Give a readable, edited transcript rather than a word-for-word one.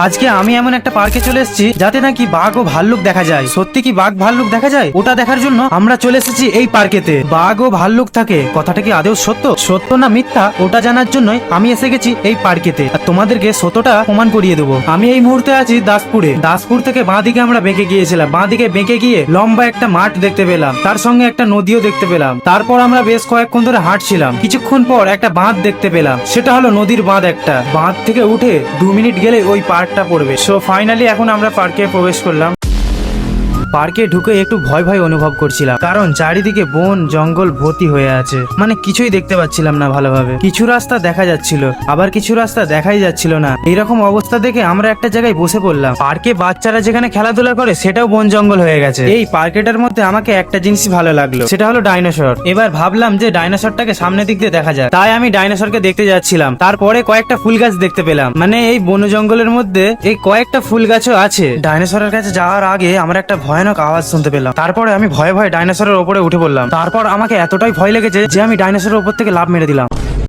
আজকে আমি এমন একটা পার্কে চলে এসেছি যাতে নাকি বাঘ ও ভাল্লুক দেখা যায়। সত্যি কি বাঘ ভাল্লুক দেখা যায়? ওটা দেখার জন্য আমরা চলে এসেছি এই পার্কেতে। বাঘ ও ভাল্লুক থাকে, কথাটা কি আদৌ সত্য সত্য না মিথ্যা ওটা জানার জন্যই আমি এসে গেছি এই পার্কেতে, আর তোমাদেরকে সত্যটা প্রমাণ করিয়ে দেবো। আমি এই মুহূর্তে আছি দাসপুরে। দাসপুর থেকে বাঁ দিকে আমরা বেঁকে গিয়েছিলাম, বাঁ দিকে বেঁকে গিয়ে লম্বা একটা মাঠ দেখতে পেলাম, তার সঙ্গে একটা নদীও দেখতে পেলাম। তারপর আমরা বেশ কয়েকক্ষণ ধরে হাঁটছিলাম, কিছুক্ষণ পর একটা বাঁধ দেখতে পেলাম, সেটা হলো নদীর বাঁধ। একটা বাঁধ থেকে উঠে 2 মিনিট গেলে ওই পার্কটা পড়বে। সো ফাইনালি এখন আমরা পার্কে প্রবেশ করলাম। পার্কে ঢুকে একটু ভয় ভয় অনুভব করছিলাম, কারণ চারিদিকে বন জঙ্গল ভর্তি হয়ে আছে, মানে কিছুই দেখতে পাচ্ছিলাম না ভালোভাবে। কিছু রাস্তা দেখা যাচ্ছিল, আবার কিছু রাস্তা দেখাই যাচ্ছিল না। এইরকম অবস্থা দেখে আমরা একটা জায়গায় বসে পড়লাম। পার্কে বাচ্চারা যেখানে খেলাধুলা করে সেটাও বন জঙ্গল হয়ে গেছে। এই পার্কেটার মধ্যে আমাকে একটা জিনিসই ভালো লাগলো, সেটা হলো ডাইনোসর। এবার ভাবলাম যে ডাইনোসরটাকে সামনের দিক দিয়ে দেখা যায়, তাই আমি ডাইনোসরকে দেখতে যাচ্ছিলাম। তারপরে কয়েকটা ফুল গাছ দেখতে পেলাম, মানে এই বন জঙ্গলের মধ্যে এই কয়েকটা ফুল গাছও আছে। ডাইনোসরের কাছে যাওয়ার আগে আমরা একটা ভয়ানক আওয়াজ শুনতে পেলাম। তারপরে আমি ভয়ে ভয়ে ডাইনোসরের উপরে উঠে পড়লাম। তারপর আমাকে এতটাই ভয় লেগেছে যে আমি ডাইনোসরের উপর থেকে লাফ মেরে দিলাম।